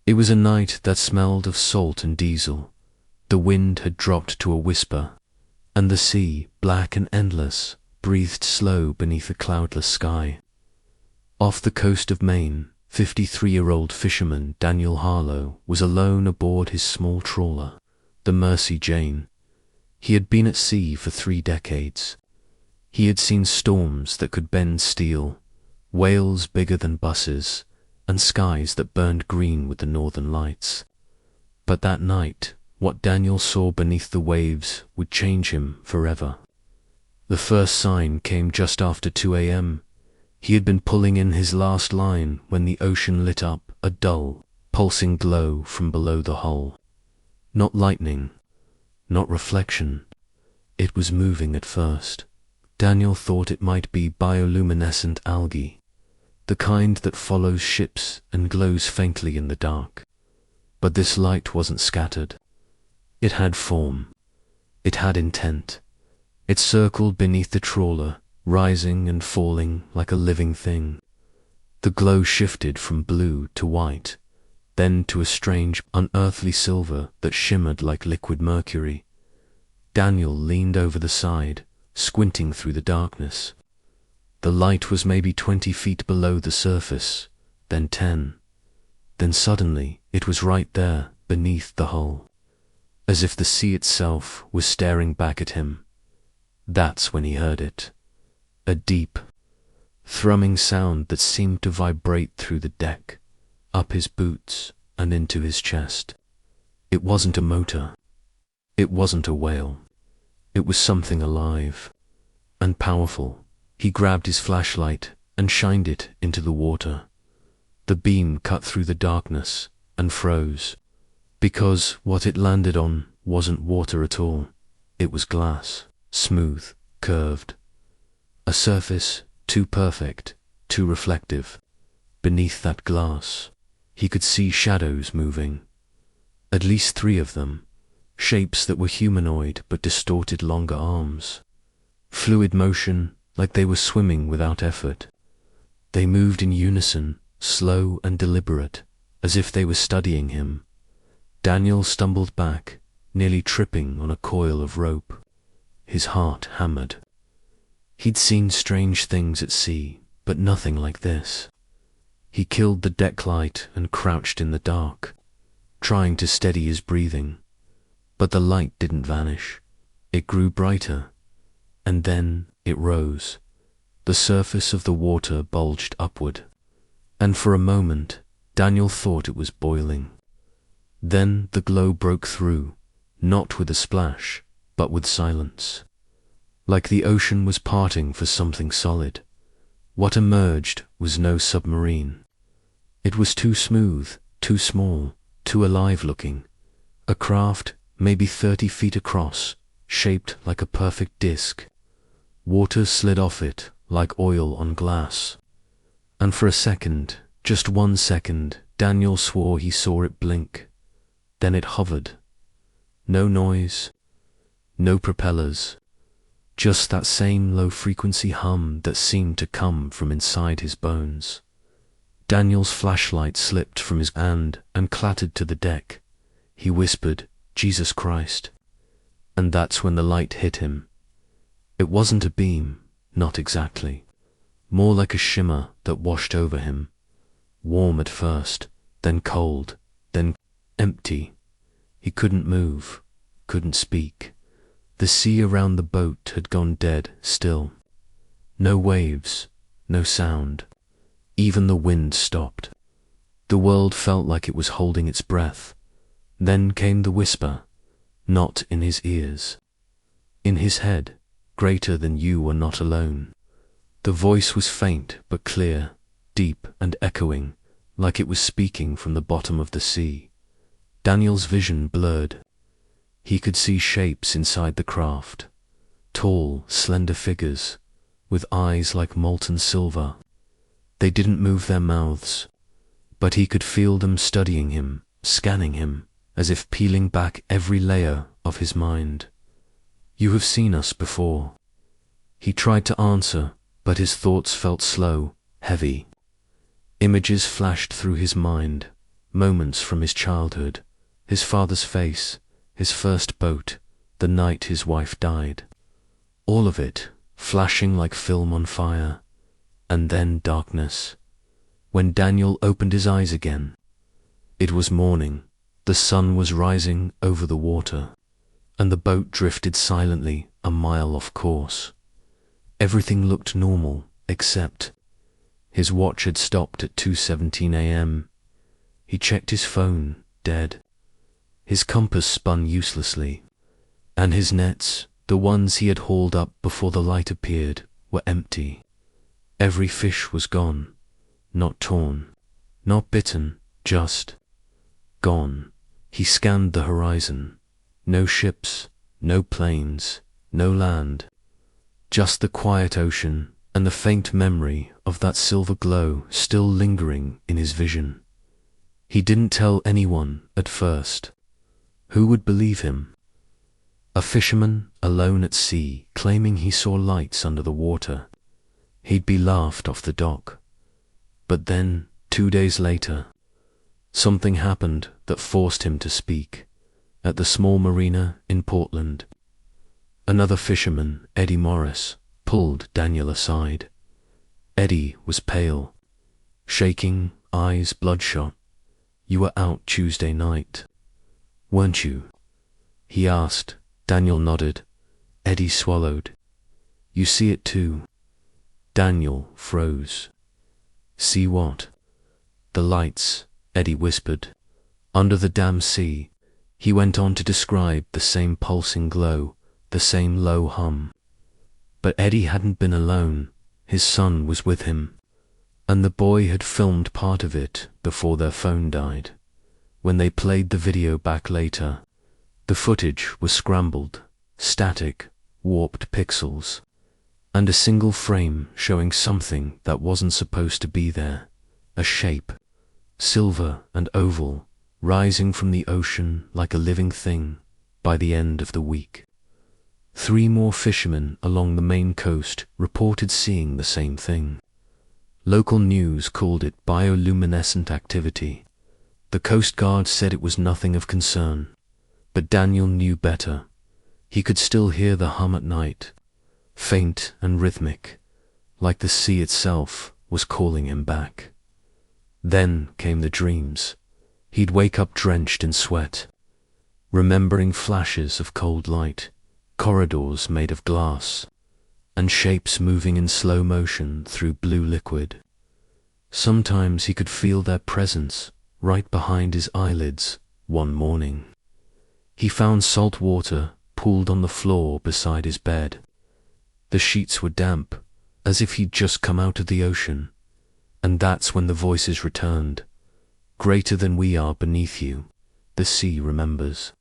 It was a night that smelled of salt and diesel. The wind had dropped to a whisper, and the sea, black and endless, breathed slow beneath a cloudless sky. Off the coast of Maine, 53-year-old fisherman Daniel Harlow was alone aboard his small trawler, the Mercy Jane. He had been at sea for 3 decades. He had seen storms that could bend steel, whales bigger than buses, and skies that burned green with the northern lights. But that night, what Daniel saw beneath the waves would change him forever. The first sign came just after 2 a.m. He had been pulling in his last line when the ocean lit up a dull, pulsing glow from below the hull. Not lightning, not reflection. It was moving at first. Daniel thought it might be bioluminescent algae, the kind that follows ships and glows faintly in the dark. But this light wasn't scattered. It had form. It had intent. It circled beneath the trawler, rising and falling like a living thing. The glow shifted from blue to white, then to a strange, unearthly silver that shimmered like liquid mercury. Daniel leaned over the side, squinting through the darkness. The light was maybe 20 feet below the surface, then 10. Then suddenly it was right there, beneath the hull, as if the sea itself was staring back at him. That's when he heard it. A deep, thrumming sound that seemed to vibrate through the deck, up his boots and into his chest. It wasn't a motor. It wasn't a whale. It was something alive and powerful. He grabbed his flashlight and shined it into the water. The beam cut through the darkness and froze, because what it landed on wasn't water at all. It was glass, smooth, curved. A surface too perfect, too reflective. Beneath that glass, he could see shadows moving. At least 3 of them, shapes that were humanoid but distorted longer arms. Fluid motion, like they were swimming without effort. They moved in unison, slow and deliberate, as if they were studying him. Daniel stumbled back, nearly tripping on a coil of rope. His heart hammered. He'd seen strange things at sea, but nothing like this. He killed the deck light and crouched in the dark, trying to steady his breathing. But the light didn't vanish. It grew brighter, and then it rose. The surface of the water bulged upward, and for a moment Daniel thought it was boiling. Then the glow broke through, not with a splash, but with silence. Like the ocean was parting for something solid. What emerged was no submarine. It was too smooth, too small, too alive-looking. A craft, maybe 30 feet across, shaped like a perfect disc. Water slid off it like oil on glass. And for a second, just 1 second, Daniel swore he saw it blink. Then it hovered. No noise, no propellers, just that same low-frequency hum that seemed to come from inside his bones. Daniel's flashlight slipped from his hand and clattered to the deck. He whispered, "Jesus Christ." And that's when the light hit him. It wasn't a beam, not exactly. More like a shimmer that washed over him. Warm at first, then cold, then empty. He couldn't move, couldn't speak. The sea around the boat had gone dead still. No waves, no sound. Even the wind stopped. The world felt like it was holding its breath. Then came the whisper, not in his ears. In his head, greater than you were not alone. The voice was faint but clear, deep and echoing, like it was speaking from the bottom of the sea. Daniel's vision blurred. He could see shapes inside the craft, tall, slender figures, with eyes like molten silver. They didn't move their mouths, but he could feel them studying him, scanning him, as if peeling back every layer of his mind. "You have seen us before." He tried to answer, but his thoughts felt slow, heavy. Images flashed through his mind, moments from his childhood, his father's face, his first boat, the night his wife died. All of it flashing like film on fire, and then darkness. When Daniel opened his eyes again, it was morning, the sun was rising over the water, and the boat drifted silently a mile off course. Everything looked normal, except his watch had stopped at 2:17 a.m. He checked his phone, dead. His compass spun uselessly, and his nets, the ones he had hauled up before the light appeared, were empty. Every fish was gone, not torn, not bitten, just gone. He scanned the horizon. No ships, no planes, no land. Just the quiet ocean and the faint memory of that silver glow still lingering in his vision. He didn't tell anyone at first. Who would believe him? A fisherman alone at sea, claiming he saw lights under the water. He'd be laughed off the dock. But then, 2 days later, something happened that forced him to speak. At the small marina in Portland, another fisherman, Eddie Morris, pulled Daniel aside. Eddie was pale, shaking, eyes bloodshot. "You were out Tuesday night, weren't you?" he asked. Daniel nodded. Eddie swallowed. "You see it too?" Daniel froze. "See what?" "The lights," Eddie whispered. "Under the damn sea." He went on to describe the same pulsing glow, the same low hum. But Eddie hadn't been alone. His son was with him, and the boy had filmed part of it before their phone died. When they played the video back later, the footage was scrambled, static, warped pixels, and a single frame showing something that wasn't supposed to be there, a shape, silver and oval, rising from the ocean like a living thing. By the end of the week, 3 more fishermen along the Maine coast reported seeing the same thing. Local news called it bioluminescent activity. The Coast Guard said it was nothing of concern, but Daniel knew better. He could still hear the hum at night, faint and rhythmic, like the sea itself was calling him back. Then came the dreams. He'd wake up drenched in sweat, remembering flashes of cold light, corridors made of glass, and shapes moving in slow motion through blue liquid. Sometimes he could feel their presence right behind his eyelids. One morning, he found salt water pooled on the floor beside his bed. The sheets were damp, as if he'd just come out of the ocean, and that's when the voices returned. "Greater than we are beneath you, the sea remembers."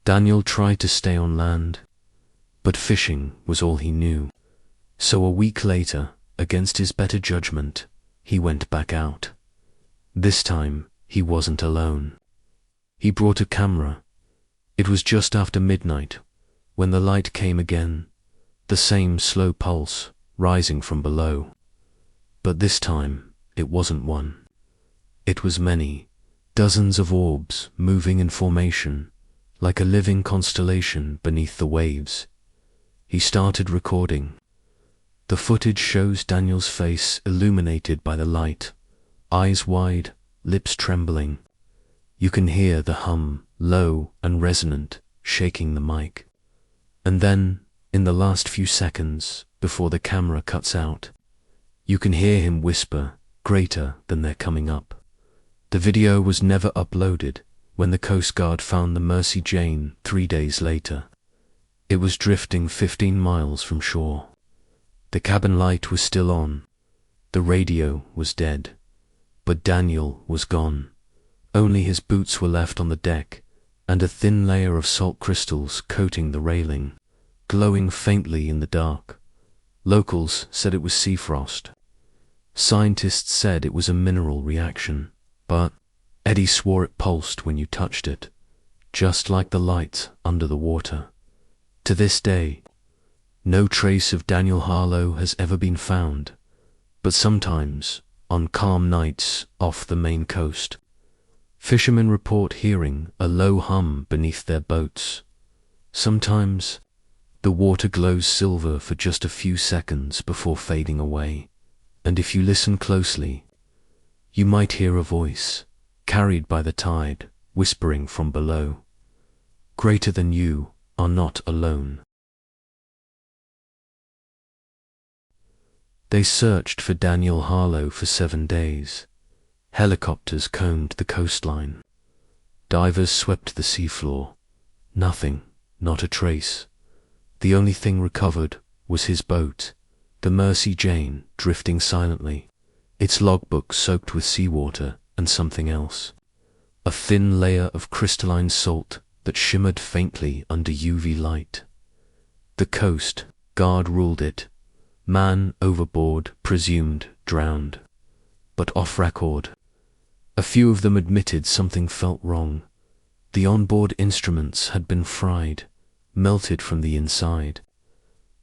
Daniel tried to stay on land, but fishing was all he knew. So a week later, against his better judgment, he went back out. This time, he wasn't alone. He brought a camera. It was just after midnight, when the light came again, the same slow pulse rising from below. But this time, it wasn't one. It was many, dozens of orbs moving in formation, like a living constellation beneath the waves. He started recording. The footage shows Daniel's face illuminated by the light, eyes wide, lips trembling. You can hear the hum, low and resonant, shaking the mic. And then, in the last few seconds, before the camera cuts out, you can hear him whisper, "Greater than they're coming up." The video was never uploaded when the Coast Guard found the Mercy Jane 3 days later. It was drifting 15 miles from shore. The cabin light was still on. The radio was dead. But Daniel was gone. Only his boots were left on the deck, and a thin layer of salt crystals coating the railing, glowing faintly in the dark. Locals said it was sea frost. Scientists said it was a mineral reaction. But Eddie swore it pulsed when you touched it, just like the light under the water. To this day, no trace of Daniel Harlow has ever been found, but sometimes, on calm nights off the Maine coast, Fishermen report hearing a low hum beneath their boats. Sometimes, the water glows silver for just a few seconds before fading away, and if you listen closely, you might hear a voice, carried by the tide, whispering from below, "Greater than you are not alone." They searched for Daniel Harlow for 7 days. Helicopters combed the coastline. Divers swept the seafloor. Nothing, not a trace. The only thing recovered was his boat, the Mercy Jane, drifting silently, its logbook soaked with seawater and something else. A thin layer of crystalline salt that shimmered faintly under UV light. The Coast Guard ruled it. Man overboard, presumed drowned. But off record, a few of them admitted something felt wrong. The onboard instruments had been fried, melted from the inside.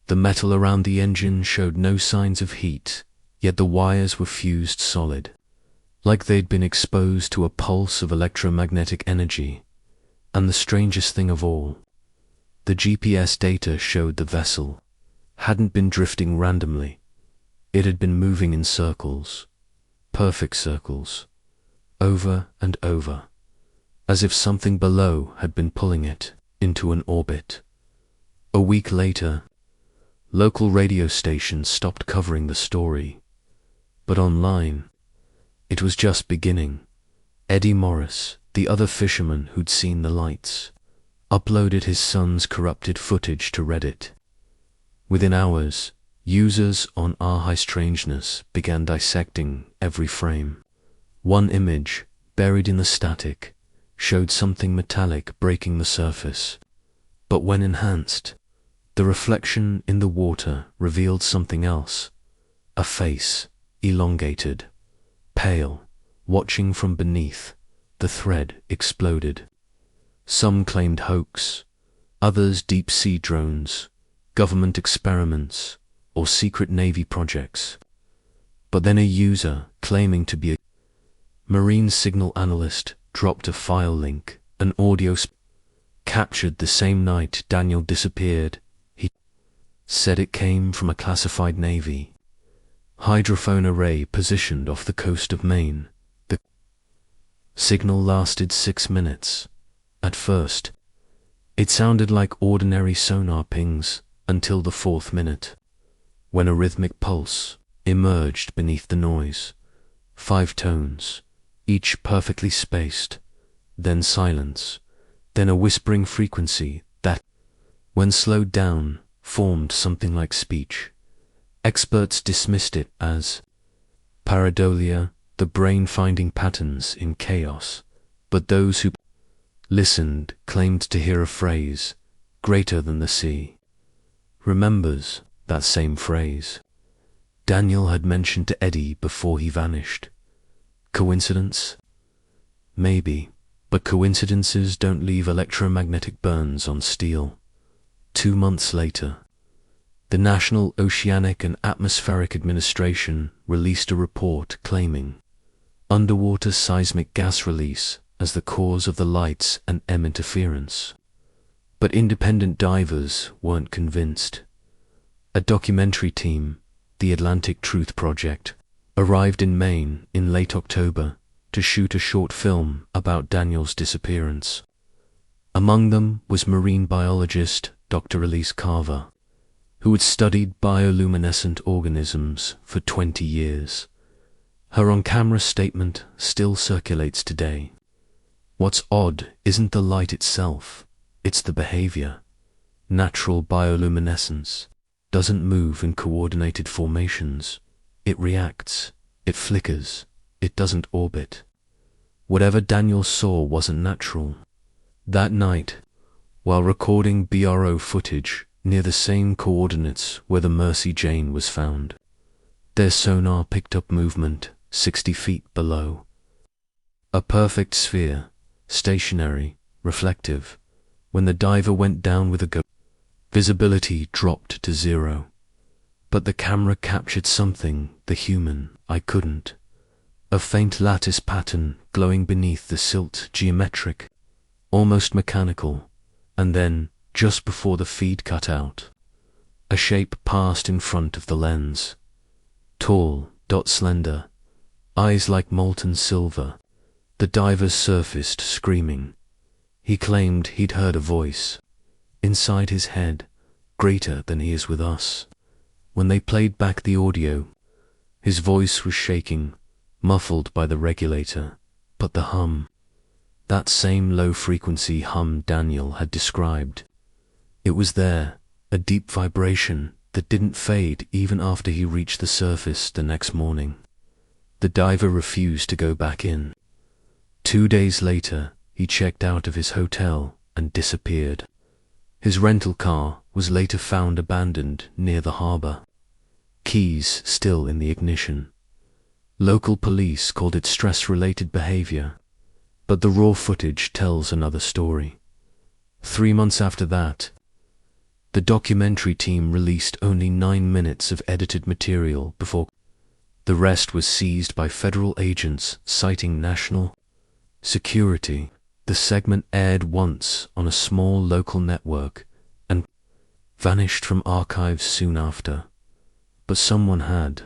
The metal around the engine showed no signs of heat, yet the wires were fused solid, like they'd been exposed to a pulse of electromagnetic energy. And the strangest thing of all, the GPS data showed the vessel hadn't been drifting randomly. It had been moving in circles, perfect circles, over and over, as if something below had been pulling it into an orbit. A week later, local radio stations stopped covering the story, but online, it was just beginning. Eddie Morris, the other fisherman who'd seen the lights, uploaded his son's corrupted footage to Reddit. Within hours, users on Our High Strangeness began dissecting every frame. One image, buried in the static, showed something metallic breaking the surface. But when enhanced, the reflection in the water revealed something else. A face, elongated, pale, watching from beneath. The thread exploded. Some claimed hoax, others deep-sea drones, government experiments, or secret Navy projects. But then a user, claiming to be a marine signal analyst, dropped a file link, an audio captured the same night Daniel disappeared. He said it came from a classified Navy hydrophone array positioned off the coast of Maine. The signal lasted 6 minutes. At first, it sounded like ordinary sonar pings until the 4th minute, when a rhythmic pulse emerged beneath the noise. 5 tones, each perfectly spaced, then silence, then a whispering frequency that, when slowed down, formed something like speech. Experts dismissed it as pareidolia, the brain finding patterns in chaos, but those who listened claimed to hear a phrase, greater than the sea. Remembers that same phrase Daniel had mentioned to Eddie before he vanished. Coincidence? Maybe, but coincidences don't leave electromagnetic burns on steel. 2 months later, the National Oceanic and Atmospheric Administration released a report claiming underwater seismic gas release as the cause of the lights and M interference. But independent divers weren't convinced. A documentary team, the Atlantic Truth Project, arrived in Maine in late October to shoot a short film about Daniel's disappearance. Among them was marine biologist Dr. Elise Carver, who had studied bioluminescent organisms for 20 years. Her on-camera statement still circulates today. What's odd isn't the light itself, it's the behavior. Natural bioluminescence doesn't move in coordinated formations. It reacts, it flickers, it doesn't orbit. Whatever Daniel saw wasn't natural. That night, while recording BRO footage near the same coordinates where the Mercy Jane was found, their sonar picked up movement 60 feet below. A perfect sphere, stationary, reflective. When the diver went down with a go, visibility dropped to 0. But the camera captured something the human eye couldn't. A faint lattice pattern glowing beneath the silt, geometric, almost mechanical, and then, just before the feed cut out, a shape passed in front of the lens. Tall, slender, eyes like molten silver. The divers surfaced screaming. He claimed he'd heard a voice inside his head, greater than he is with us. When they played back the audio, his voice was shaking, muffled by the regulator, but the hum, that same low-frequency hum Daniel had described, it was there, a deep vibration that didn't fade even after he reached the surface the next morning. The diver refused to go back in. 2 days later, he checked out of his hotel and disappeared. His rental car was later found abandoned near the harbor, keys still in the ignition. Local police called it stress-related behavior, but the raw footage tells another story. 3 months after that, the documentary team released only 9 minutes of edited material before the rest was seized by federal agents citing national security. The segment aired once on a small local network and vanished from archives soon after. But someone had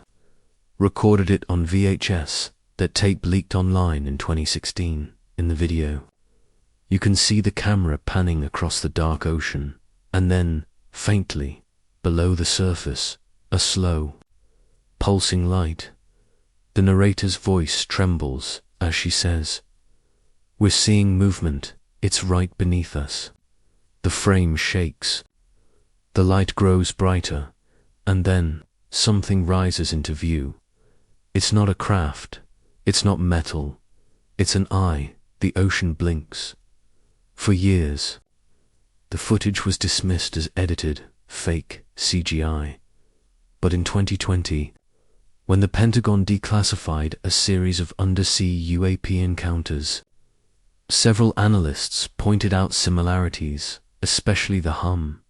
recorded it on VHS. That tape leaked online in 2016. In the video, you can see the camera panning across the dark ocean, and then, faintly, below the surface, a slow, pulsing light. The narrator's voice trembles as she says, "We're seeing movement, it's right beneath us." The frame shakes. The light grows brighter, and then something rises into view. It's not a craft, it's not metal, it's an eye. The ocean blinks. For years, the footage was dismissed as edited, fake, CGI. But in 2020, when the Pentagon declassified a series of undersea UAP encounters, several analysts pointed out similarities, especially the hum.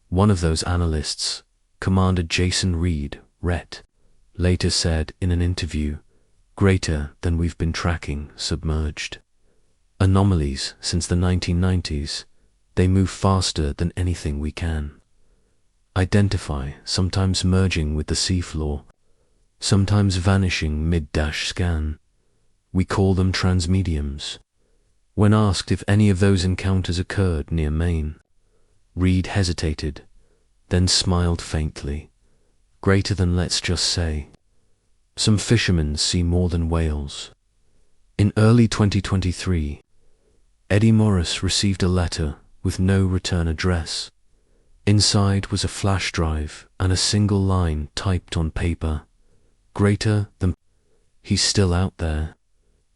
One of those analysts, Commander Jason Reed, RET, later said in an interview, "Greater than we've been tracking submerged. Anomalies since the 1990s, they move faster than anything we can identify, sometimes merging with the seafloor, sometimes vanishing mid-scan. We call them transmediums." When asked if any of those encounters occurred near Maine, Reed hesitated, then smiled faintly. "Greater than, let's just say. Some fishermen see more than whales." In early 2023, Eddie Morris received a letter with no return address. Inside was a flash drive and a single line typed on paper. "Greater than." He's still out there.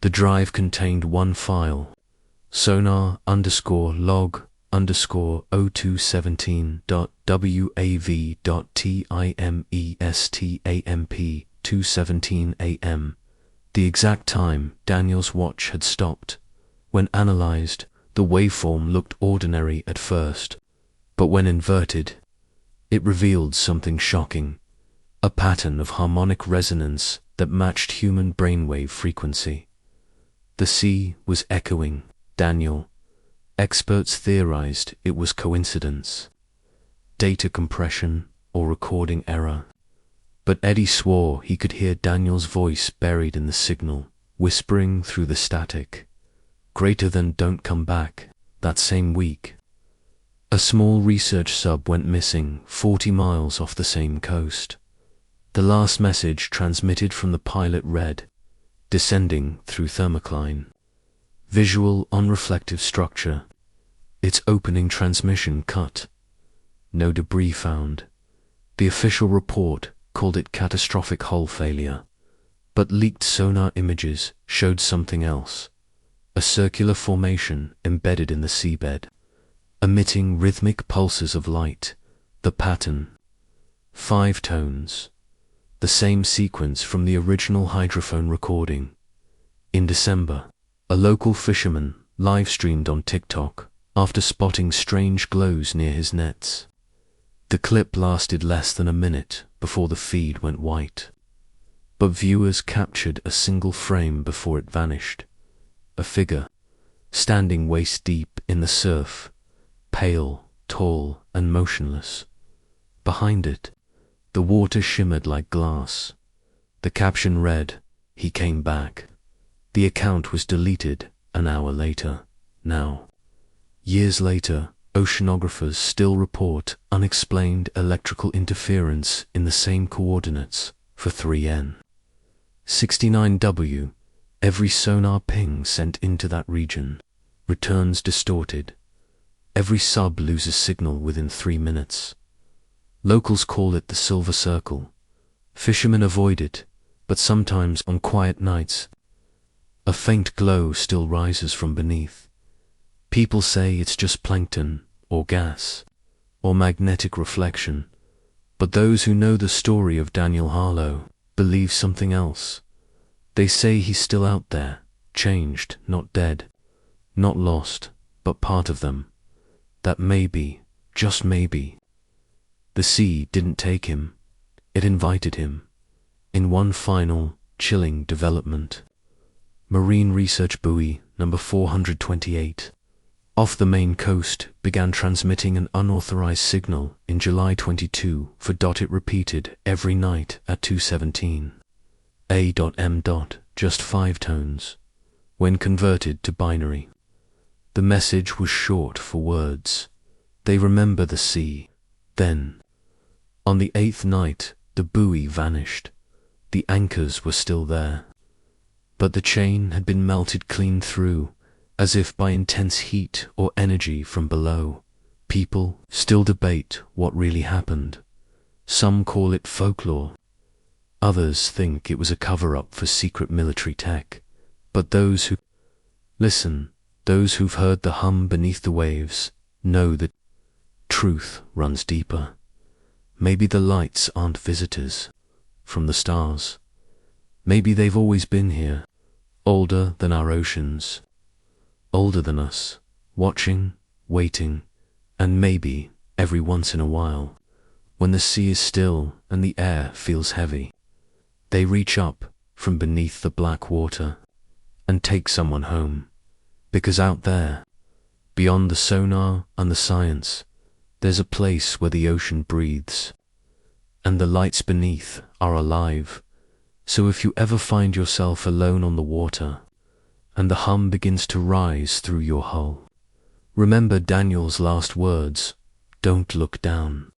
The drive contained one file, sonar_0217.wav.timestamp217 am. The exact time Daniel's watch had stopped. When analyzed, the waveform looked ordinary at first, but when inverted, it revealed something shocking, a pattern of harmonic resonance that matched human brainwave frequency. The sea was echoing Daniel. Experts theorized it was coincidence, data compression, or recording error. But Eddie swore he could hear Daniel's voice buried in the signal, whispering through the static. "Greater than don't come back." That same week, a small research sub went missing 40 miles off the same coast. The last message transmitted from the pilot read, "Descending through thermocline. Visual on reflective structure. Its opening transmission cut. No debris found." The official report called it catastrophic hull failure, but leaked sonar images showed something else. A circular formation embedded in the seabed, emitting rhythmic pulses of light. The pattern, 5 tones, the same sequence from the original hydrophone recording. In December, a local fisherman live-streamed on TikTok after spotting strange glows near his nets. The clip lasted less than a minute before the feed went white. but viewers captured a single frame before it vanished. A figure, standing waist-deep in the surf, pale, tall, and motionless. Behind it, the water shimmered like glass. The caption read, "He came back." The account was deleted an hour later. Now, years later, oceanographers still report unexplained electrical interference in the same coordinates for 3N. 69W, every sonar ping sent into that region returns distorted. Every sub loses signal within 3 minutes. Locals call it the Silver Circle. Fishermen avoid it, but sometimes on quiet nights, a faint glow still rises from beneath. People say it's just plankton, or gas, or magnetic reflection, but those who know the story of Daniel Harlow believe something else. They say he's still out there, changed, not dead, not lost, but part of them. That maybe, just maybe, the sea didn't take him, it invited him, in one final, chilling development. Marine Research Buoy number 428. Off the Maine coast began transmitting an unauthorized signal in July 22 for it repeated every night at 2:17. A.M. Just 5 tones. When converted to binary, the message was short for words. They remember the sea. Then, on the 8th night, the buoy vanished. The anchors were still there, but the chain had been melted clean through, as if by intense heat or energy from below. People still debate what really happened. Some call it folklore. Others think it was a cover-up for secret military tech. But those who listen, those who've heard the hum beneath the waves, know that truth runs deeper. Maybe the lights aren't visitors from the stars. Maybe they've always been here, older than our oceans, older than us, watching, waiting, and maybe, every once in a while, when the sea is still and the air feels heavy, they reach up from beneath the black water and take someone home. Because out there, beyond the sonar and the science, there's a place where the ocean breathes, and the lights beneath are alive. So if you ever find yourself alone on the water, and the hum begins to rise through your hull, remember Daniel's last words, "Don't look down."